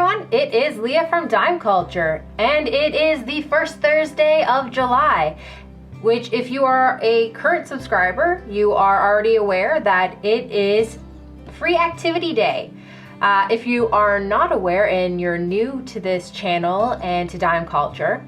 everyone, it is Leah from Dime Culture, and it is the first Thursday of July, which if you are a current subscriber, you are already aware that it is Free Activity Day. If you are not aware and you're new to this channel and to Dime Culture,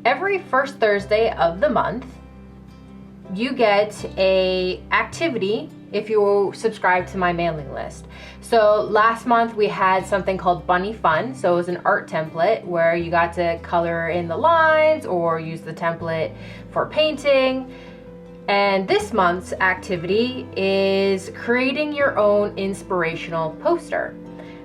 every first Thursday of the month, you get a activity if you subscribe to my mailing list. So last month we had something called Bunny Fun. So it was an art template where you got to color in the lines or use the template for painting. And this month's activity is creating your own inspirational poster.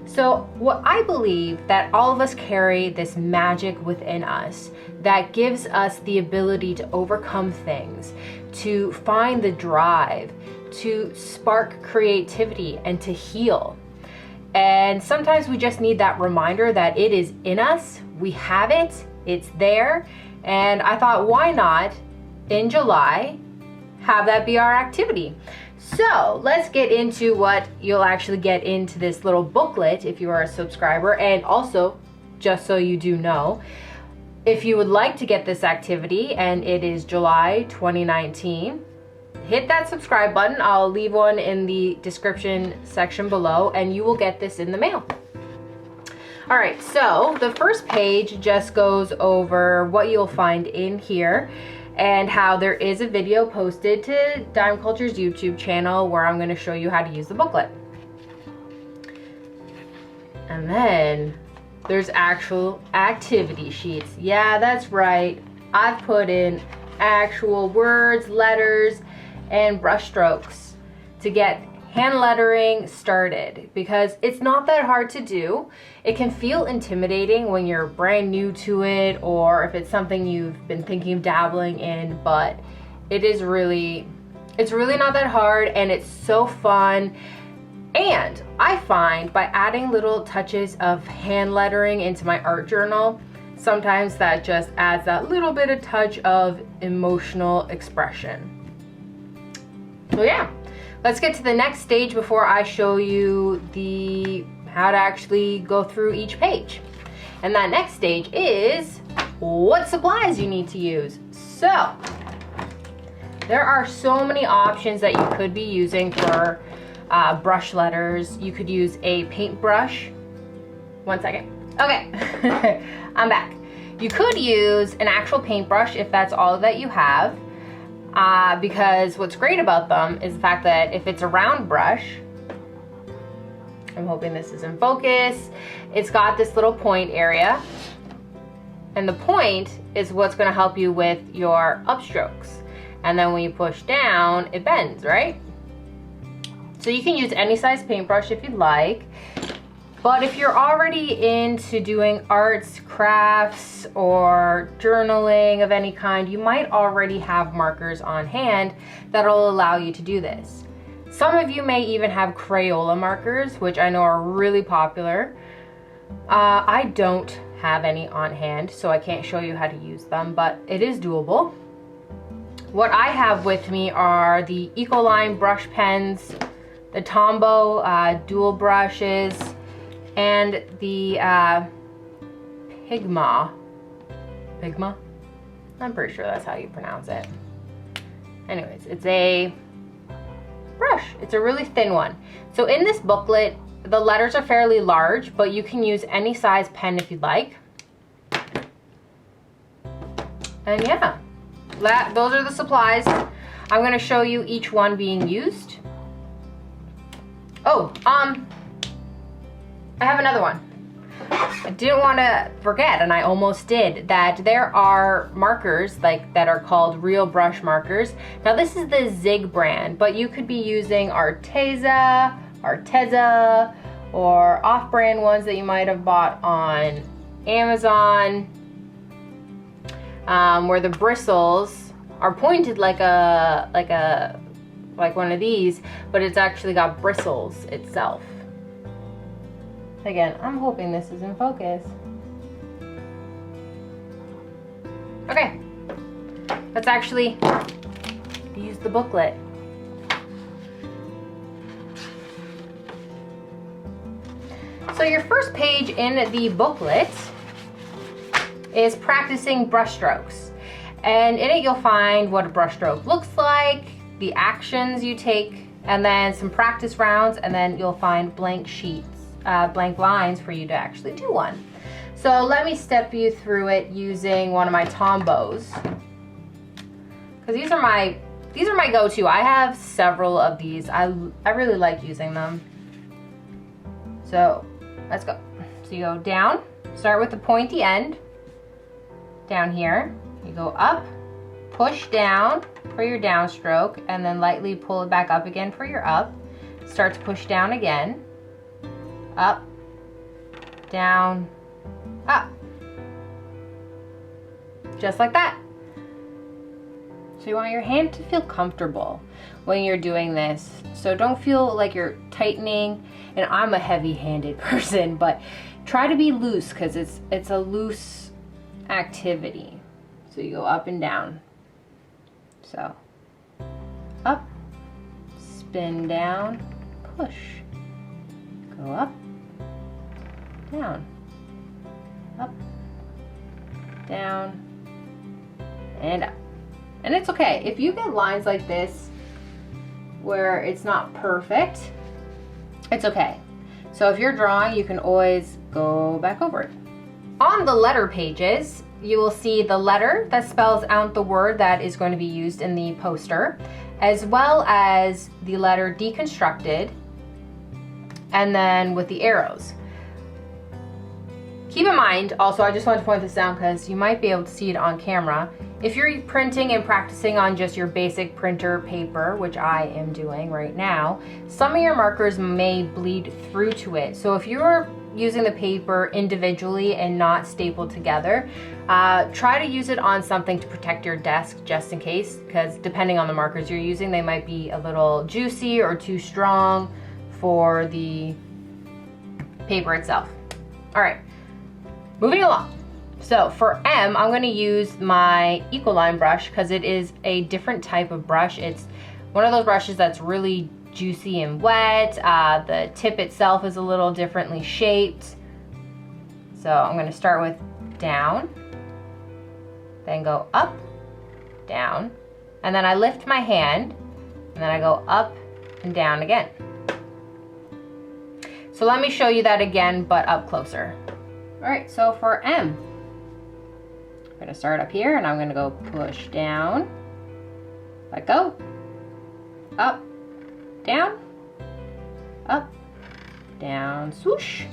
So what I believe that all of us carry this magic within us that gives us the ability to overcome things, to find the drive, to spark creativity and to heal. And sometimes we just need that reminder that it is in us, we have it, it's there. And I thought, why not in July have that be our activity? So let's get into what you'll actually get into this little booklet if you are a subscriber. And also, just so you do know, if you would like to get this activity and it is July 2019, hit that subscribe button. I'll leave one in the description section below and you will get this in the mail. All right, so the first page just goes over what you'll find in here and how there is a video posted to Dime Culture's YouTube channel where I'm going to show you how to use the booklet. And then there's actual activity sheets. Yeah, that's right. I've put in actual words, letters, and brush strokes to get hand lettering started because it's not that hard to do. It can feel intimidating when you're brand new to it or if it's something you've been thinking of dabbling in, but it's really not that hard and it's so fun. And I find by adding little touches of hand lettering into my art journal, sometimes that just adds that little bit of touch of emotional expression. So yeah, let's get to the next stage before I show you how to actually go through each page. And that next stage is what supplies you need to use. So there are so many options that you could be using for brush letters. You could use a paintbrush. One second. Okay, I'm back. You could use an actual paintbrush if that's all that you have. Because what's great about them is the fact that if it's a round brush, I'm hoping this is in focus, it's got this little point area, and the point is what's going to help you with your upstrokes. And then when you push down, it bends, right? So you can use any size paintbrush if you'd like. But if you're already into doing arts, crafts, or journaling of any kind, you might already have markers on hand that'll allow you to do this. Some of you may even have Crayola markers, which I know are really popular. I don't have any on hand, so I can't show you how to use them, but it is doable. What I have with me are the Ecoline Brush pens, the Tombow Duel brushes, and the Pigma? I'm pretty sure that's how you pronounce it. Anyways, it's a brush. It's a really thin one. So in this booklet, the letters are fairly large, but you can use any size pen if you'd like. And yeah, those are the supplies. I'm going to show you each one being used. Oh, I have another one. I didn't want to forget, and I almost did, that there are markers that are called real brush markers. Now this is the Zig brand, but you could be using Arteza, or off-brand ones that you might have bought on Amazon, where the bristles are pointed like one of these, but it's actually got bristles itself. Again, I'm hoping this is in focus. Okay, let's actually use the booklet. So your first page in the booklet is practicing brushstrokes. And in it you'll find what a brushstroke looks like, the actions you take, and then some practice rounds, and then you'll find blank sheets, blank lines for you to actually do one. So let me step you through it using one of my Tombows, because these are my go-to. I have several of these. I really like using them. So let's go. So you go down, start with the pointy end down here. You go up, push down for your downstroke, and then lightly pull it back up again for your up. Start to push down again. Up, down, up. Just like that. So you want your hand to feel comfortable when you're doing this. So don't feel like you're tightening. And I'm a heavy-handed person, but try to be loose because it's a loose activity. So you go up and down. So up, spin down, push. Go up, down, up, down, and up. And it's okay. If you get lines like this where it's not perfect, it's okay. So if you're drawing, you can always go back over it. On the letter pages, you will see the letter that spells out the word that is going to be used in the poster, as well as the letter deconstructed, and then with the arrows. Keep in mind, also, I just wanted to point this out because you might be able to see it on camera. If you're printing and practicing on just your basic printer paper, which I am doing right now, some of your markers may bleed through to it. So if you're using the paper individually and not stapled together, try to use it on something to protect your desk just in case, because depending on the markers you're using, they might be a little juicy or too strong for the paper itself. All right, moving along. So for M, I'm going to use my Ecoline brush because it is a different type of brush. It's one of those brushes that's really juicy and wet. The tip itself is a little differently shaped. So I'm going to start with down, then go up, down, and then I lift my hand, and then I go up and down again. So let me show you that again, but up closer. All right, so for M, I'm going to start up here, and I'm going to go push down, let go, up, down, up, down, swoosh.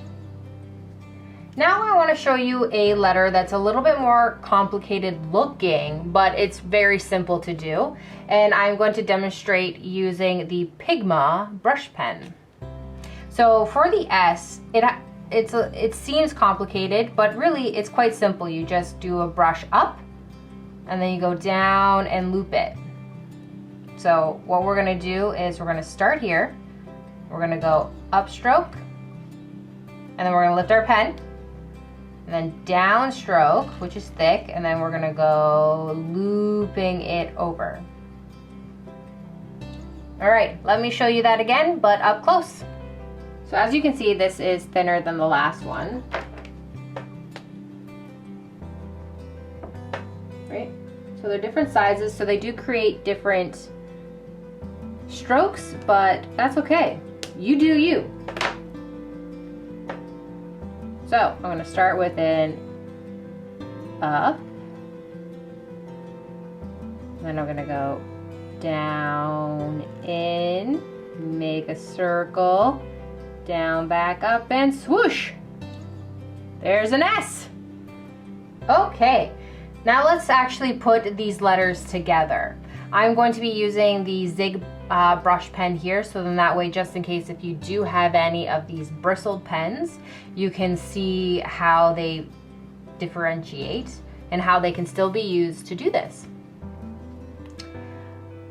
Now I want to show you a letter that's a little bit more complicated looking, but it's very simple to do. And I'm going to demonstrate using the Pigma brush pen. So for the S, it seems complicated, but really it's quite simple. You just do a brush up, and then you go down and loop it. So what we're going to do is we're going to start here. We're going to go upstroke, and then we're going to lift our pen, and then downstroke, which is thick, and then we're going to go looping it over. All right, let me show you that again, but up close. So as you can see, this is thinner than the last one. Right? So they're different sizes, so they do create different strokes, but that's okay. You do you. So I'm going to start with an up, then I'm going to go down, in, make a circle, down, back, up, and swoosh. There's an S. Okay, now let's actually put these letters together. I'm going to be using the Zig brush pen here, so then that way, just in case if you do have any of these bristled pens, you can see how they differentiate and how they can still be used to do this.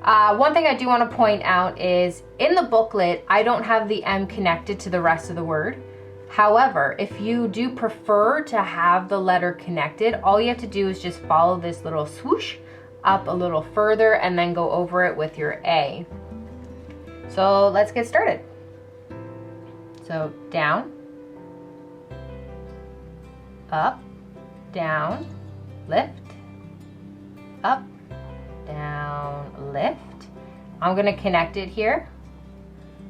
One thing I do want to point out is in the booklet, I don't have the M connected to the rest of the word. However, if you do prefer to have the letter connected, all you have to do is just follow this little swoosh up a little further and then go over it with your A. So let's get started. So down, up, down, lift, up, down, lift. I'm going to connect it here.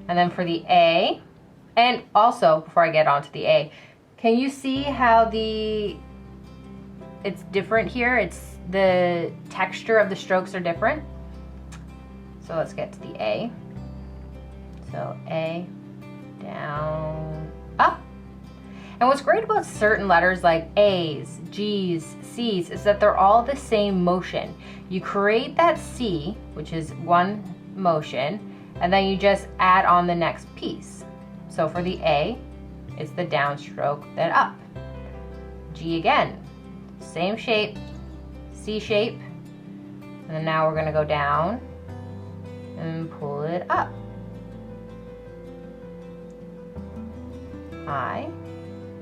And then for the A, and also before I get onto the A, can you see how it's different here? It's the texture of the strokes are different. So let's get to the A. So A, down, up. And what's great about certain letters like A's, G's, C's is that they're all the same motion. You create that C, which is one motion, and then you just add on the next piece. So for the A, it's the downstroke, then up. G again, same shape, C shape, and then now we're going to go down and pull it up. I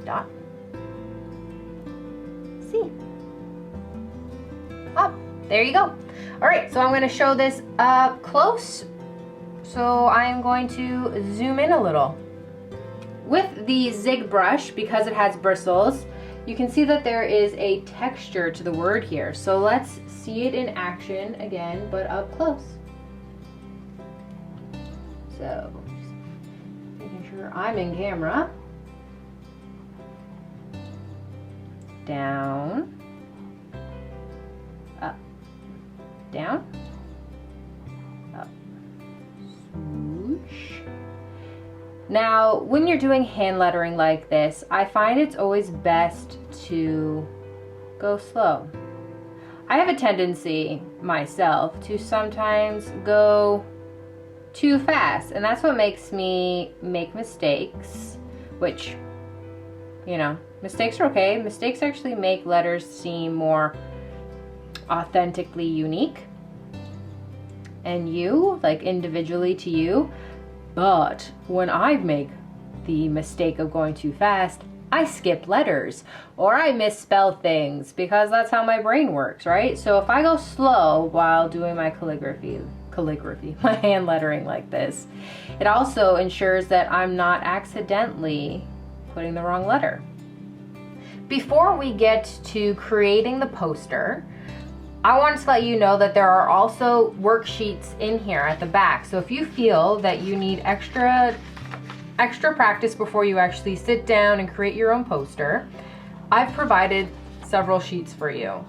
dot C. Up. There you go. All right, so I'm going to show this up close. So I am going to zoom in a little. With the Zig brush, because it has bristles, you can see that there is a texture to the word here. So let's see it in action again, but up close. So, just making sure I'm in camera. Down, up, down, up, swoosh. Now, when you're doing hand lettering like this, I find it's always best to go slow. I have a tendency myself to sometimes go too fast, and that's what makes me make mistakes, which, you know, mistakes are okay. Mistakes actually make letters seem more authentically unique and you, like individually to you. But when I make the mistake of going too fast, I skip letters or I misspell things because that's how my brain works, right? So if I go slow while doing my calligraphy, my hand lettering like this, it also ensures that I'm not accidentally putting the wrong letter. Before we get to creating the poster, I wanted to let you know that there are also worksheets in here at the back. So if you feel that you need extra practice before you actually sit down and create your own poster, I've provided several sheets for you.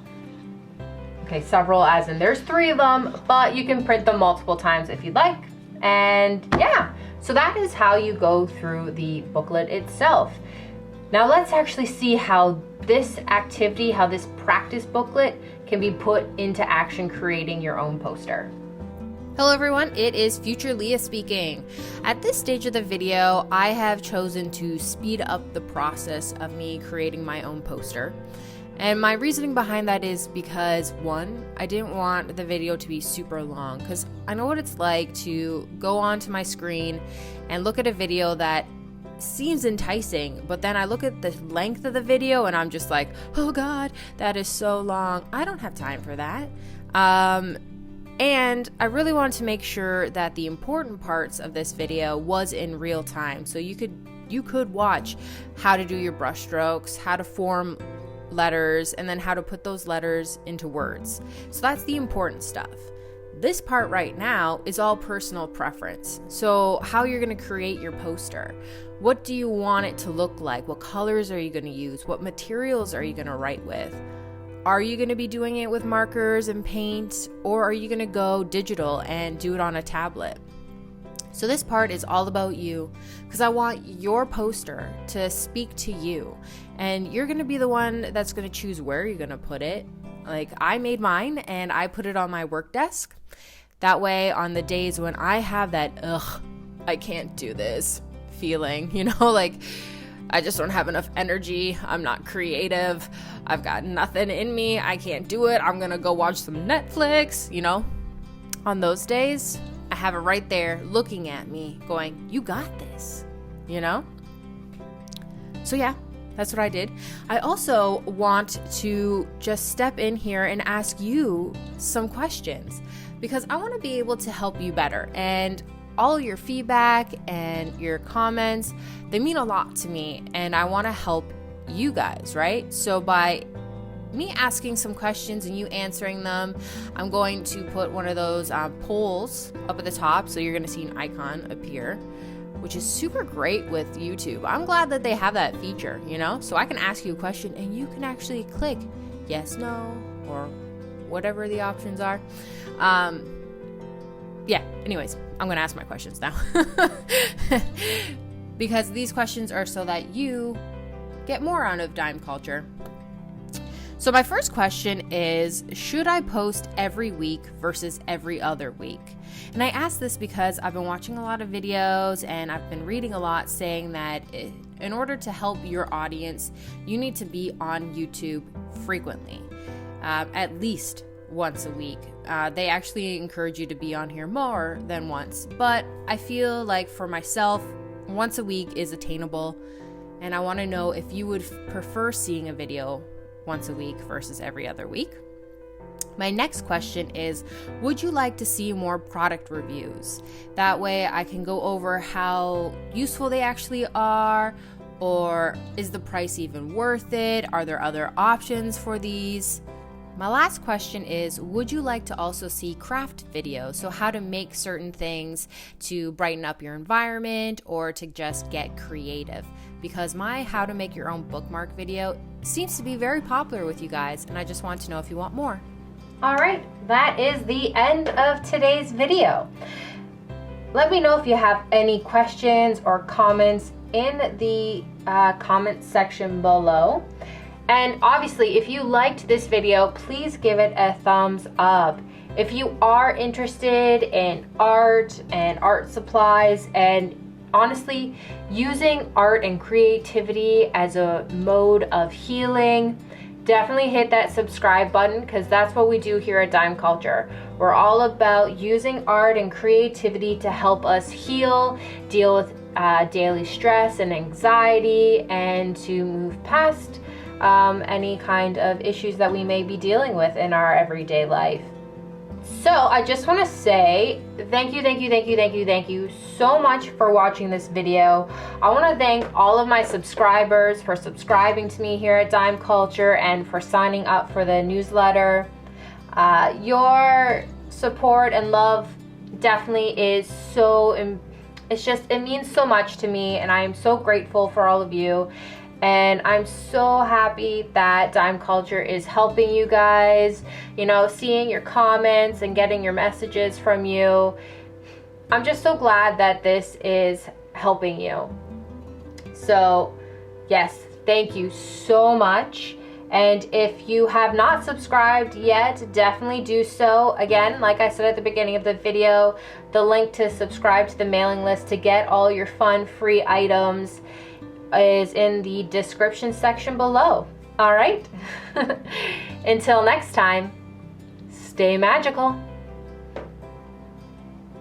Okay, several as in there's 3 of them, but you can print them multiple times if you'd like. And yeah, so that is how you go through the booklet itself. Now let's actually see how this activity, how this practice booklet can be put into action creating your own poster. Hello everyone, it is Future Leah speaking. At this stage of the video, I have chosen to speed up the process of me creating my own poster. And my reasoning behind that is because, one, I didn't want the video to be super long because I know what it's like to go onto my screen and look at a video that seems enticing, but then I look at the length of the video and I'm just like, oh god, that is so long. I don't have time for that. And I really wanted to make sure that the important parts of this video was in real time, so you could watch how to do your brush strokes, how to form letters, and then how to put those letters into words. So that's the important stuff. This part right now is all personal preference. So how you're going to create your poster. What do you want it to look like? What colors are you going to use? What materials are you going to write with? Are you going to be doing it with markers and paint, or are you going to go digital and do it on a tablet? So this part is all about you because I want your poster to speak to you, and you're going to be the one that's going to choose where you're going to put it. Like, I made mine and I put it on my work desk. That way, on the days when I have that, I can't do this feeling, like I just don't have enough energy, I'm not creative, I've got nothing in me, I can't do it, I'm gonna go watch some Netflix, on those days, I have it right there looking at me going, you got this, So yeah, that's what I did. I also want to just step in here and ask you some questions because I want to be able to help you better. And all your feedback and your comments, they mean a lot to me, and I want to help you guys, right? So by me asking some questions and you answering them, I'm going to put one of those polls up at the top, so you're going to see an icon appear, which is super great with YouTube. I'm glad that they have that feature, you know, so I can ask you a question and you can actually click yes, no, or whatever the options are. Yeah, anyways, I'm going to ask my questions now because these questions are so that you get more out of dime culture. So my first question is, should I post every week versus every other week? And I ask this because I've been watching a lot of videos and I've been reading a lot saying that in order to help your audience, you need to be on YouTube frequently, at least once a week. They actually encourage you to be on here more than once, but I feel like for myself, once a week is attainable, and I want to know if you would prefer seeing a video once a week versus every other week. My next question is, would you like to see more product reviews? That way I can go over how useful they actually are, or is the price even worth it? Are there other options for these? My last question is, would you like to also see craft videos? So how to make certain things to brighten up your environment or to just get creative. Because my how to make your own bookmark video seems to be very popular with you guys, and I just want to know if you want more. All right, that is the end of today's video. Let me know if you have any questions or comments in the comment section below. And obviously, if you liked this video, please give it a thumbs up. If you are interested in art and art supplies, and honestly, using art and creativity as a mode of healing, definitely hit that subscribe button, because that's what we do here at Dime Culture. We're all about using art and creativity to help us heal, deal with daily stress and anxiety, and to move past any kind of issues that we may be dealing with in our everyday life. So I just want to say thank you so much for watching this video. I want to thank all of my subscribers for subscribing to me here at Dime Culture and for signing up for the newsletter. Your support and love definitely is it means so much to me, and I am so grateful for all of you. And I'm so happy that Dime Culture is helping you guys, you know, seeing your comments and getting your messages from you. I'm just so glad that this is helping you. So, yes, thank you so much. And if you have not subscribed yet, definitely do so. Again, like I said at the beginning of the video, the link to subscribe to the mailing list to get all your fun free items is in the description section below. All right. Until next time, stay magical.